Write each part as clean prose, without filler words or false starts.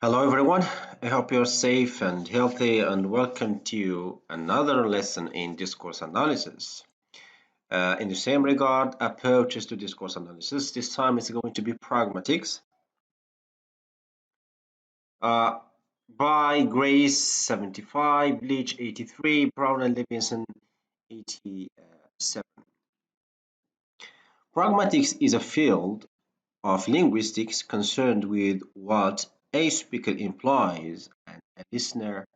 Hello everyone, I hope you're safe and healthy and welcome to another lesson in discourse analysis. In the same regard, approaches to discourse analysis, this time it's going to be pragmatics uh, by Grace 75, Leech 83, Brown and Levinson 87. Pragmatics is a field of linguistics concerned with what a speaker implies and a listener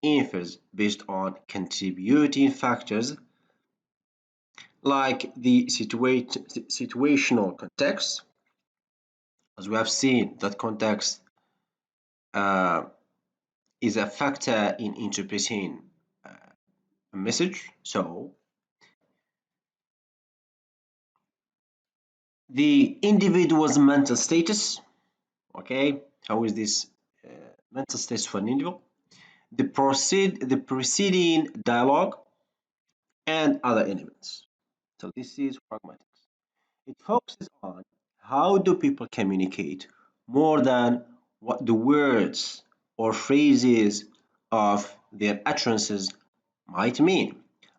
infers based on contributing factors like the situational context. As we have seen, that context uh, is a factor in interpreting a message. So the individual's mental status, okay, how is this mental status for an individual? The preceding dialogue and other elements. So this is pragmatics. It focuses on how do people communicate more than what the words or phrases of their utterances might mean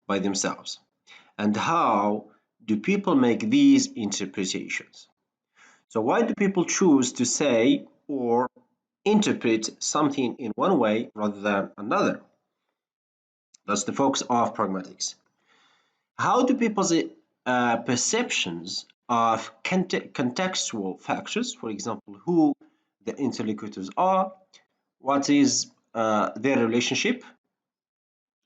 by themselves, and how do people make these interpretations. So why do people choose to say or interpret something in one way rather than another? That's the focus of pragmatics. How do people's perceptions of contextual factors, for example, who the interlocutors are, what is their relationship,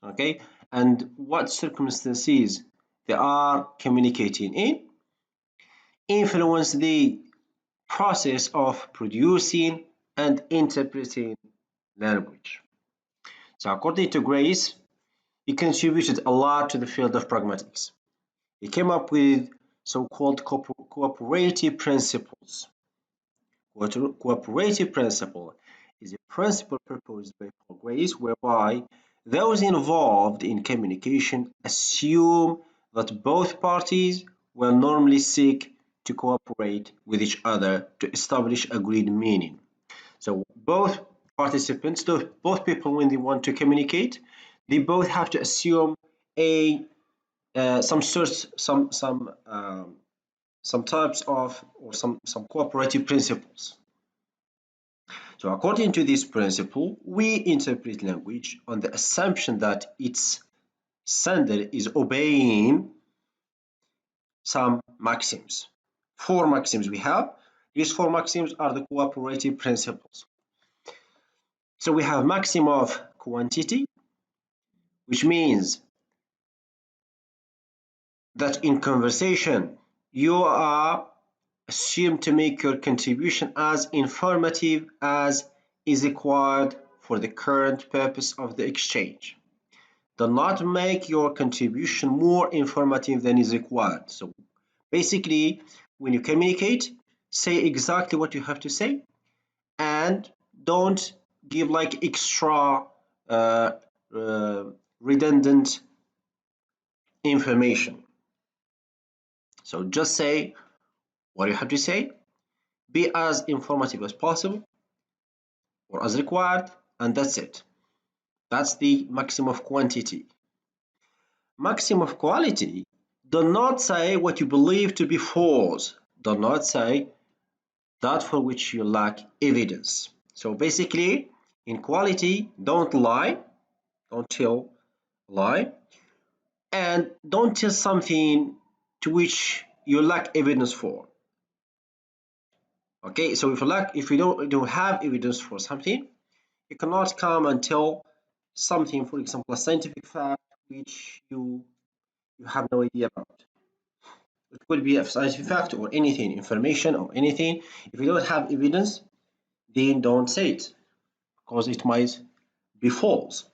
okay, and what circumstances they are communicating in, influence the process of producing and interpreting language. So according to Grace, he contributed a lot to the field of pragmatics. He came up with so-called cooperative principles. Cooperative principle is a principle proposed by Paul Grace whereby those involved in communication assume that both parties will normally seek to cooperate with each other to establish agreed meaning. So both participants, both people, when they want to communicate, they both have to assume a some sorts, some types of or some cooperative principles. So according to this principle, we interpret language on the assumption that its sender is obeying some maxims. Four maxims we have. These four maxims are the cooperative principles. So we have maxim of quantity, which means that in conversation you are assumed to make your contribution as informative as is required for the current purpose of the exchange. Do not make your contribution more informative than is required. So basically, when you communicate, say exactly what you have to say and don't give like extra uh, uh, redundant information. So just say what you have to say, be as informative as possible or as required, and that's it. That's the maximum of quantity. Maximum of quality, do not say what you believe to be false. Do not say that for which you lack evidence. So basically, in quality, don't lie, don't tell a lie, and don't tell something to which you lack evidence for. Okay, so if you don't have evidence for something, you cannot come and tell something, for example, a scientific fact which you have no idea about. It could be a scientific fact or anything, information or anything. If you don't have evidence, then don't say it because it might be false.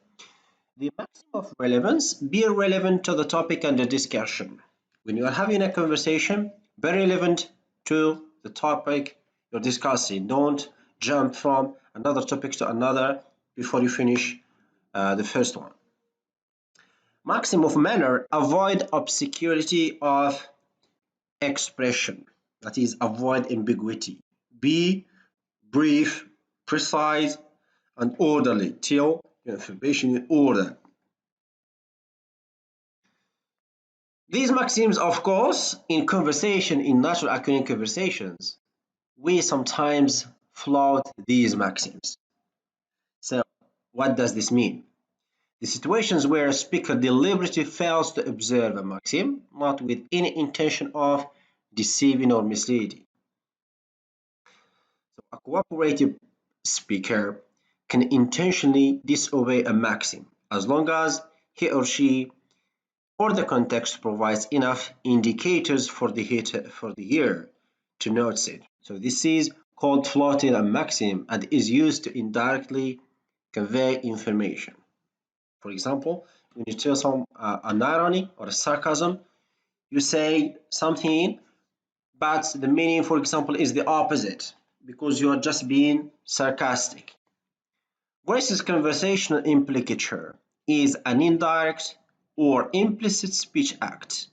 The maximum of relevance, be relevant to the topic under discussion. When you are having a conversation, be relevant to the topic you're discussing. Don't jump from another topic to another before you finish the first one. Maximum of manner, avoid obscurity of expression. That is, avoid ambiguity. Be brief, precise, and orderly. Tell your information in order. These maxims, of course, in conversation, in natural occurring conversations, we sometimes flout these maxims. So, what does this mean? The situations where a speaker deliberately fails to observe a maxim, not with any intention of deceiving or misleading. So a cooperative speaker can intentionally disobey a maxim as long as he or she or the context provides enough indicators for the hearer to notice it. So this is called flouting a maxim and is used to indirectly convey information. For example, when you tell an irony or a sarcasm, you say something, but the meaning, for example, is the opposite because you are just being sarcastic. Versus conversational implicature is an indirect or implicit speech act.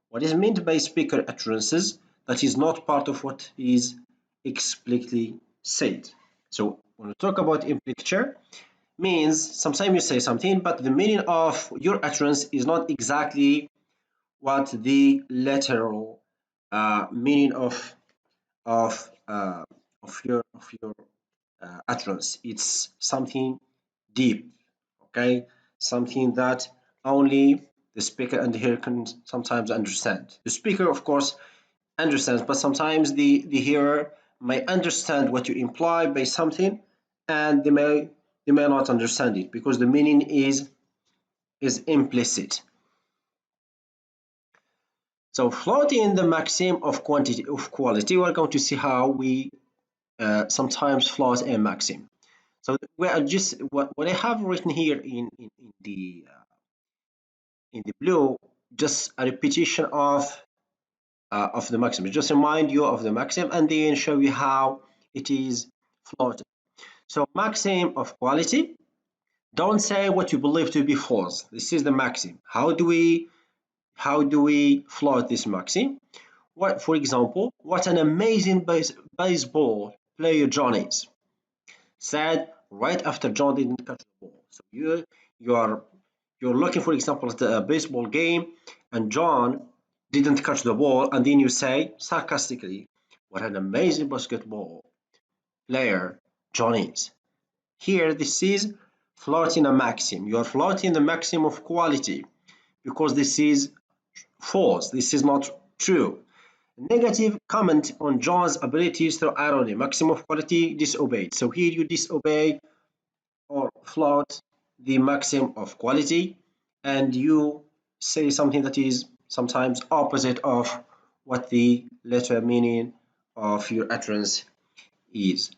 What is meant by speaker utterances that is not part of what is explicitly said. So when we talk about implicature, means sometimes you say something, but the meaning of your utterance is not exactly what the literal meaning of your utterance. It's something deep, okay, something that only the speaker and the hearer can sometimes understand. The speaker, of course, understands, but sometimes the hearer may understand what you imply by something, and they may not understand it because the meaning is implicit. So flouting the maxim of quality, we're going to see how we sometimes flout a maxim. So we are just what I have written here in the blue, just a repetition of the maxim. Just remind you of the maxim and then show you how it is flouted. So maxim of quality: don't say what you believe to be false. This is the maxim. How do we flout this maxim? What, for example, what an amazing baseball player John is, said right after John didn't catch the ball. So you're looking, for example, at a baseball game, and John didn't catch the ball, and then you say sarcastically, "What an amazing basketball player John is." Here, this is flouting a maxim. You are flouting the maxim of quality because this is false. This is not true. Negative comment on John's abilities through irony. Maxim of quality disobeyed. So here you disobey or flout the maxim of quality, and you say something that is sometimes opposite of what the letter meaning of your utterance is.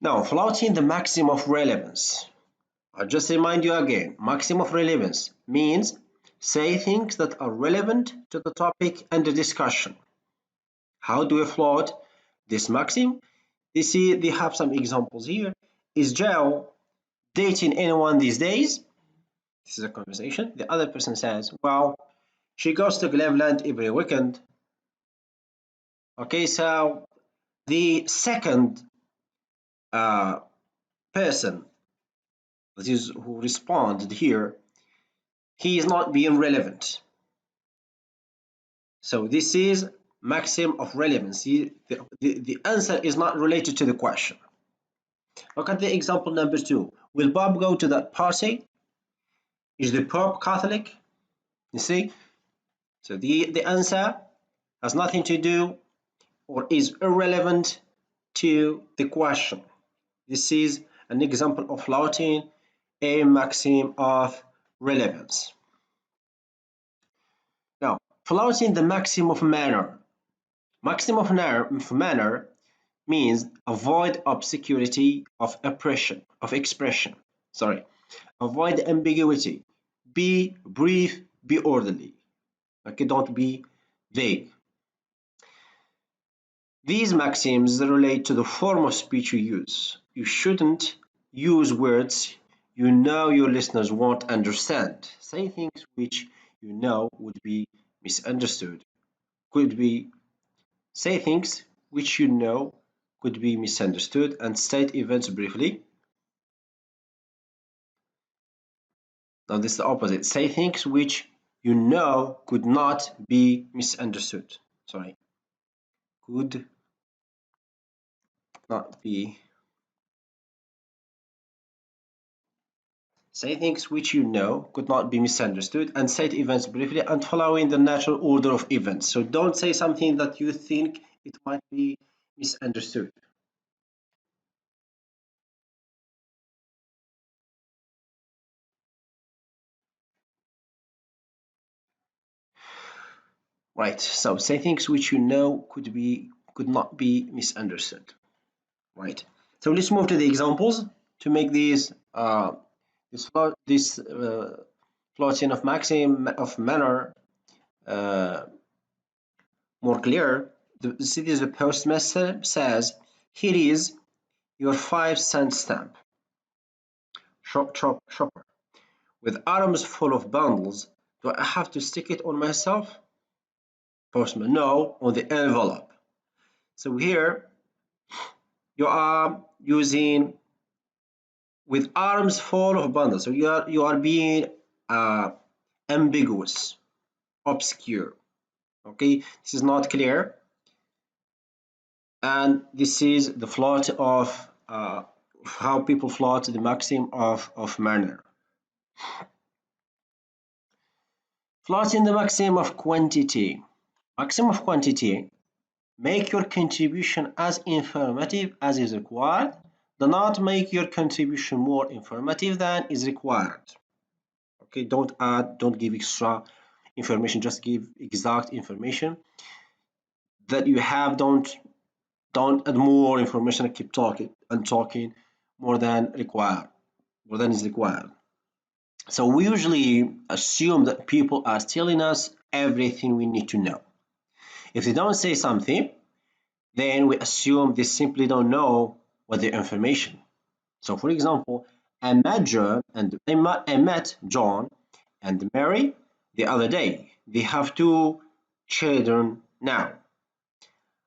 Now, flouting the maxim of relevance. I'll just remind you again, maxim of relevance means say things that are relevant to the topic and the discussion. How do we flout this maxim? You see, they have some examples here. Is Joe dating anyone these days? This is a conversation. The other person says, well, she goes to Cleveland every weekend. Okay, so the second person that is who responded here, he is not being relevant. So this is maxim of relevance. The answer is not related to the question. Look at the example number 2. Will Bob go to that party? Is the Pope Catholic? You see? So the answer has nothing to do or is irrelevant to the question. This is an example of flouting a maxim of relevance. Now, flouting the maxim of manner. Maxim of manner means avoid obscurity of expression. Sorry, avoid ambiguity. Be brief, be orderly. Okay, don't be vague. These maxims relate to the form of speech you use. You shouldn't use words you know your listeners won't understand. Say things which you know would be misunderstood, could be Say things which you know could be misunderstood and state events briefly. Now this is the opposite. Say things which you know could not be misunderstood. Sorry. Could not be. Say things which you know could not be misunderstood and state events briefly and following the natural order of events. So don't say something that you think it might be misunderstood. Right. So say things which you know could not be misunderstood. Right. So let's move to the examples to make this Flouting of Maxim of manner uh, more clear. The postmaster says, "Here is your 5-cent stamp, shopper, with arms full of bundles. Do I have to stick it on myself?" Postman, no, on the envelope. So here you are using with arms full of bundles. So you are being uh, ambiguous, obscure. Okay, this is not clear, and this is the flout of how people flout the maxim of manner. Flouting the maxim of quantity. Maxim of quantity. Make your contribution as informative as is required. Do not make your contribution more informative than is required. Okay, don't add, don't give extra information, just give exact information that you have. Don't add more information and keep talking and talking more than required, more than is required. So we usually assume that people are telling us everything we need to know. If they don't say something, then we assume they simply don't know what the information. So for example, I met John and Mary the other day. They have 2 children now.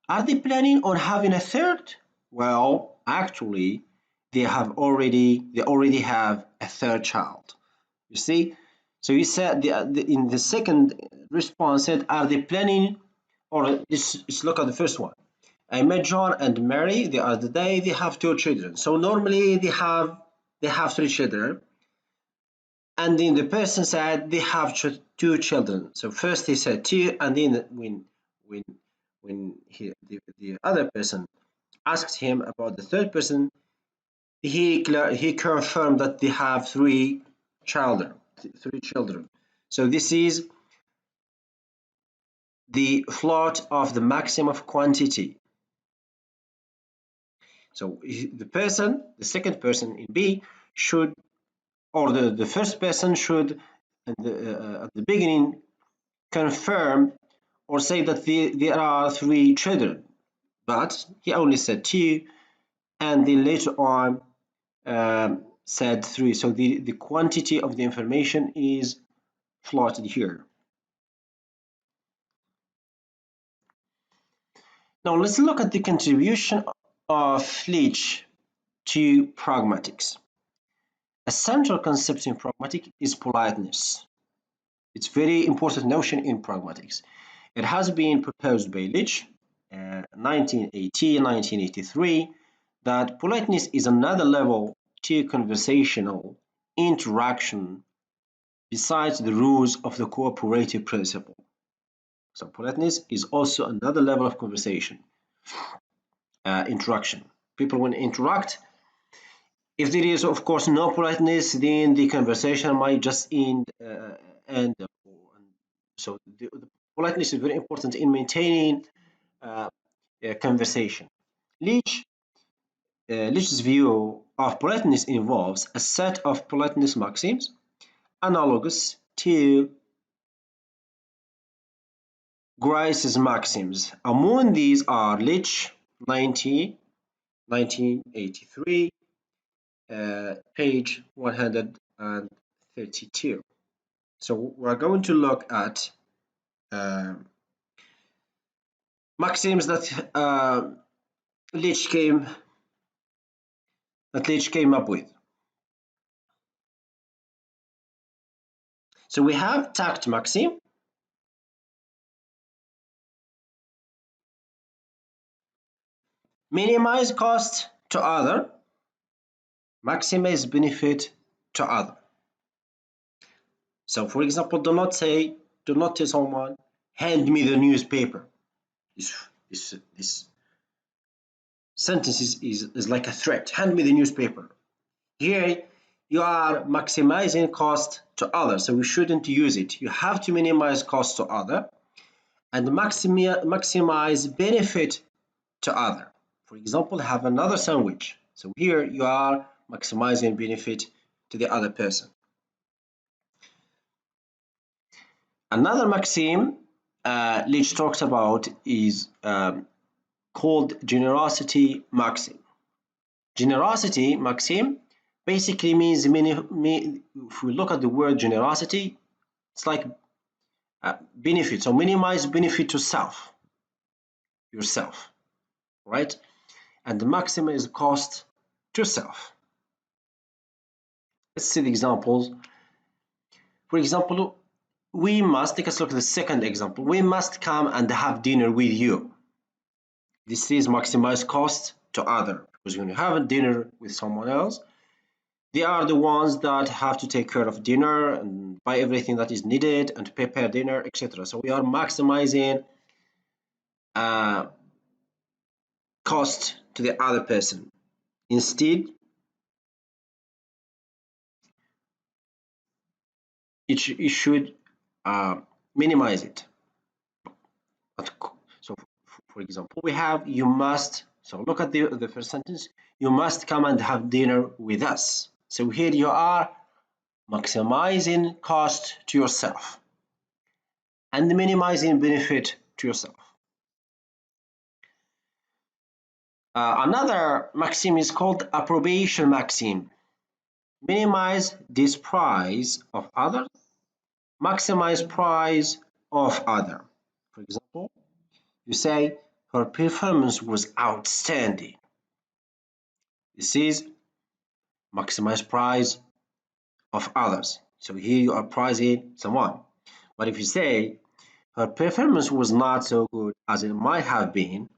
Are they planning on having a third? Well, actually, they already have a third child. You see? So you said in the second response said, are they planning? Or let's look at the first one. I met John and Mary the other day. They have 2 children. So normally they have 3 children, and then the person said they have 2 children. So first he said 2, and then when the other person asked him about the third person, he confirmed that they have 3 children. 3 children. So this is the flout of the maxim of quantity. So the second person in B should, or the first person should, at the beginning, confirm or say that there are 3 children, but he only said 2, and then later on said 3. So the quantity of the information is plotted here. Now let's look at the contribution of Leech to pragmatics. A central concept in pragmatics is politeness. It's a very important notion in pragmatics. It has been proposed by Leech, 1980-1983, that politeness is another level to conversational interaction besides the rules of the cooperative principle. So politeness is also another level of conversation interaction. People will interact. If there is, of course, no politeness, then the conversation might just end. So the politeness is very important in maintaining a conversation. Leech's view of politeness involves a set of politeness maxims analogous to Grice's maxims. Among these are Leech 1983, page 132. So we're going to look at maxims that Leech came up with. So we have tact maxim, minimize cost to other, maximize benefit to other. So for example, do not tell someone, hand me the newspaper. This sentence is like a threat. Hand me the newspaper. Here you are maximizing cost to others, so we shouldn't use it. You have to minimize cost to other and maximize benefit to other. For example, have another sandwich. So here you are maximizing benefit to the other person. Another maxim Leech talks about is called generosity maxim. Generosity maxim basically means, if we look at the word generosity, it's like benefit. So minimize benefit to yourself, right? And the maxim is cost to self. Let's see the examples. For example, we must, take a look at the second example. We must come and have dinner with you. This is maximize cost to other, because when you have a dinner with someone else, they are the ones that have to take care of dinner and buy everything that is needed and prepare dinner, etc. So we are maximizing cost to the other person. Instead, it should minimize it. So, for example, we have you must. So look at the first sentence. You must come and have dinner with us. So here you are maximizing cost to yourself and minimizing benefit to yourself. Another maxim is called approbation maxim. Minimize dispraise of others, maximize praise of other. For example, you say her performance was outstanding. This is maximize praise of others. So here you are praising someone. But if you say her performance was not so good as it might have been,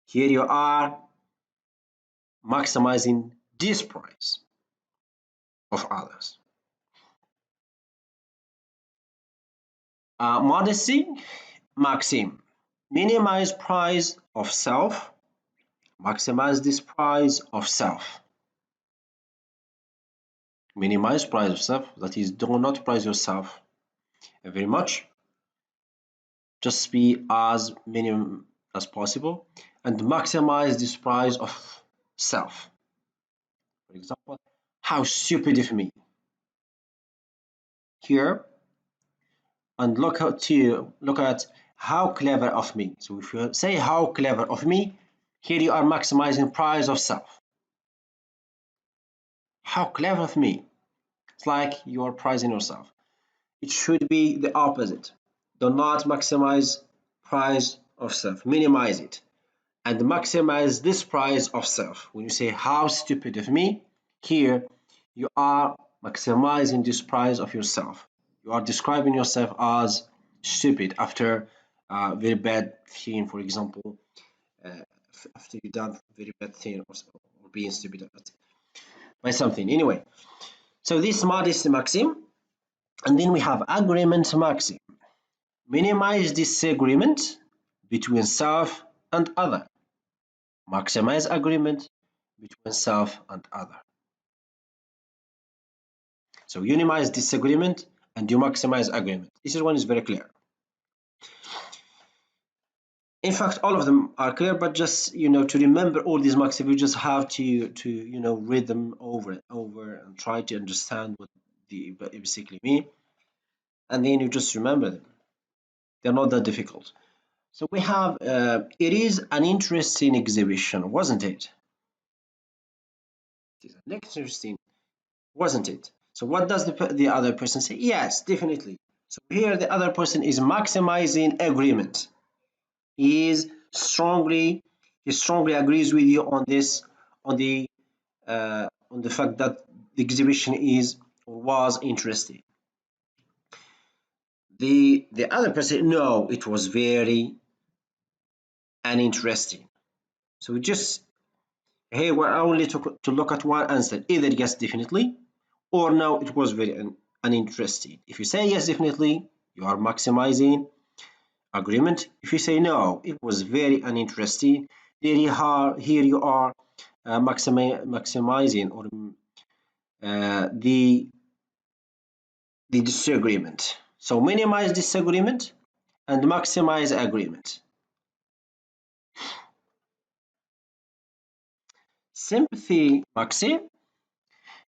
here you are maximizing dispraise of others. Modesty maxim. Minimize praise of self, maximize dispraise of self. Minimize praise of self, that is, do not praise yourself very much. Just be as minimum as possible, and maximize dispraise of self. For example, how stupid of me. Here, and look at how clever of me. So if you say how clever of me, here you are maximizing praise of self. How clever of me. It's like you are praising yourself. It should be the opposite. Do not maximize praise of self. Minimize it. And maximize this praise of self. When you say how stupid of me, here you are maximizing this praise of yourself. You are describing yourself as stupid after a very bad thing, for example, after you done very bad thing or being stupid by something. Anyway, so this modesty maxim, and then we have agreement maxim. Minimize disagreement between self and other. Maximize agreement between self and other. So you minimize disagreement and you maximize agreement. This one is very clear. In fact, all of them are clear, but just to remember all these maxims, you just have to read them over and over and try to understand what they basically mean, and then you just remember them. They're not that difficult. So we have it is an interesting exhibition, wasn't it? It is an interesting, wasn't it? So what does the other person say? Yes, definitely. So here the other person is maximizing agreement. He is he strongly agrees with you on this, on the fact that the exhibition is or was interesting. The other person, no, it was very uninteresting. So just here we're only to look at one answer, either yes, definitely, or no, it was very uninteresting. If you say yes, definitely, you are maximizing agreement. If you say no, it was very uninteresting, here you are maximizing or the disagreement. So minimize disagreement and maximize agreement. Sympathy maxim: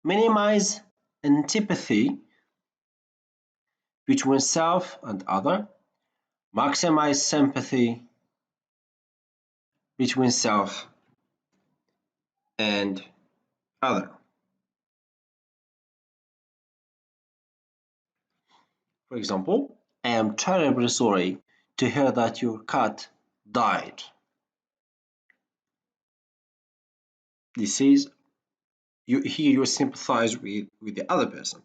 minimize antipathy between self and other, maximize sympathy between self and other. For example, I am terribly sorry to hear that your cat died. This is here you sympathize with the other person.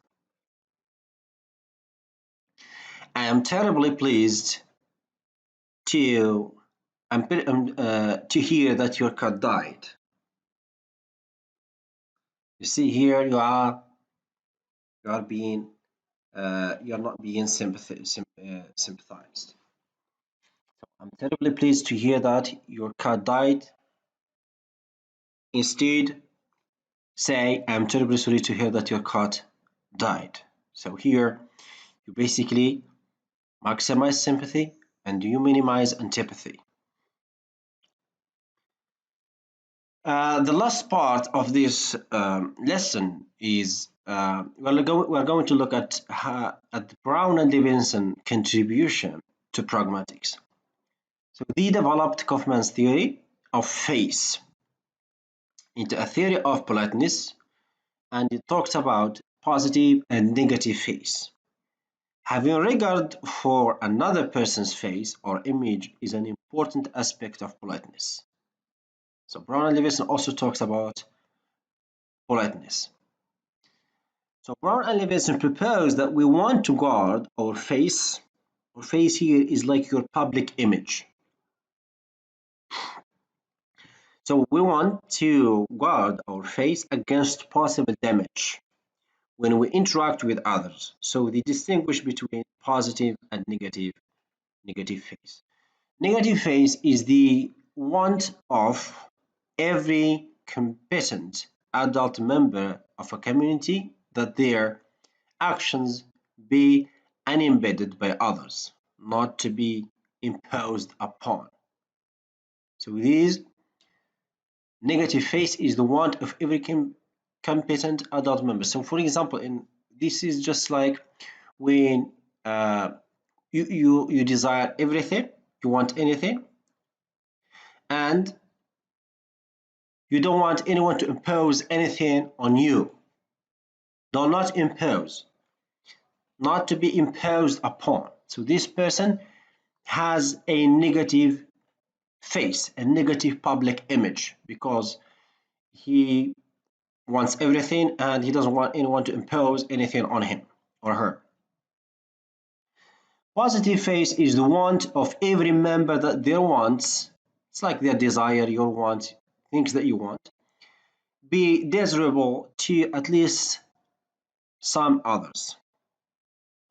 I am terribly pleased to to hear that your cat died. You see here you are being you are not being sympathized. I'm terribly pleased to hear that your cat died. Instead, say I'm terribly sorry to hear that your cat died. So here you basically maximize sympathy and you minimize antipathy. The last part of this lesson is we're going to look at Brown and Levinson contribution to pragmatics. So they developed Goffman's theory of face into a theory of politeness, and it talks about positive and negative face. Having regard for another person's face or image is an important aspect of politeness. So Brown and Levinson also talks about politeness. So Brown and Levinson propose that we want to guard our face. Our face here is like your public image. So we want to guard our face against possible damage when we interact with others. So they distinguish between positive and negative face. Negative face is the want of every competent adult member of a community that their actions be unimpeded by others, not to be imposed upon. So this negative face is the want of every competent adult member. So for example, this is just like when you desire everything, you want anything, and you don't want anyone to impose anything on you. Do not impose, not to be imposed upon. So this person has a negative face, a negative public image, because he wants everything and he doesn't want anyone to impose anything on him or her. Positive face is the want of every member that their wants, it's like their desire, your want, things that you want, be desirable to at least some others.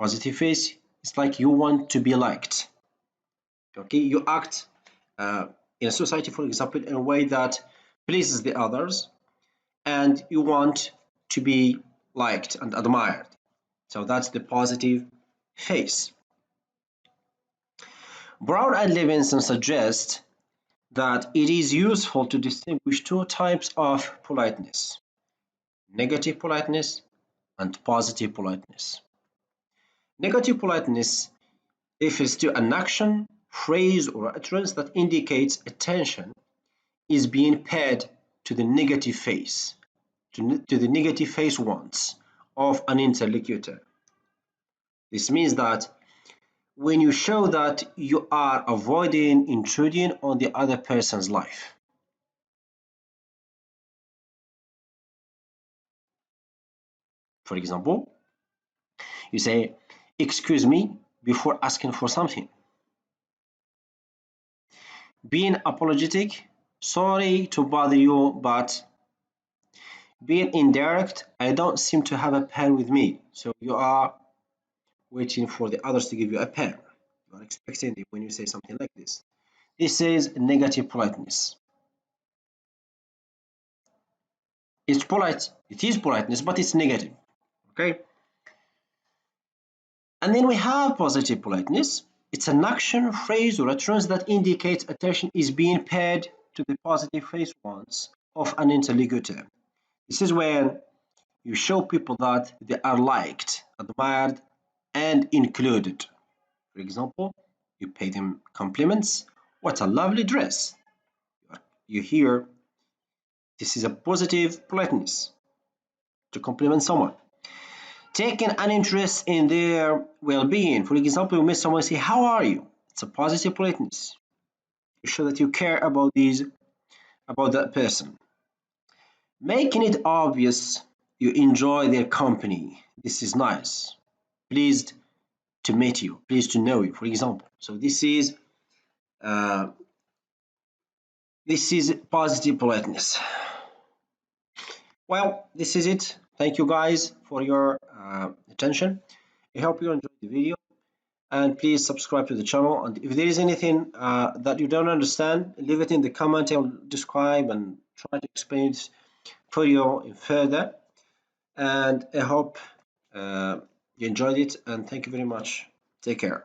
Positive face is like you want to be liked. Okay, you act in a society, for example, in a way that pleases the others, and you want to be liked and admired. So that's the positive face. Brown and Levinson suggest that it is useful to distinguish two types of politeness: negative politeness and positive politeness. Negative politeness refers to an action, phrase, or utterance that indicates attention is being paid to the negative face, to the negative face wants of an interlocutor. This means that when you show that you are avoiding intruding on the other person's life. For example, you say, "Excuse me," before asking for something. Being apologetic, "Sorry to bother you, but..." Being indirect, "I don't seem to have a pen with me." So you are waiting for the others to give you a pen. You are expecting it when you say something like this. This is negative politeness. It's polite, it is politeness, but it's negative. Okay? And then we have positive politeness. It's an action, phrase, or utterance that indicates attention is being paid to the positive response of an interlocutor. This is when you show people that they are liked, admired, and included. For example, you pay them compliments. "What a lovely dress." You hear this is a positive politeness to compliment someone. Taking an interest in their well-being. For example, you meet someone and say, "How are you?" It's a positive politeness. You show that you care about that person. Making it obvious you enjoy their company. This is nice. Pleased to meet you. Pleased to know you, for example. So this is positive politeness. Well, this is it. Thank you guys for your attention. I hope you enjoyed the video, and please subscribe to the channel. And if there is anything that you don't understand, leave it in the comment. I'll describe and try to explain it for you further. And I hope you enjoyed it, and thank you very much. Take care.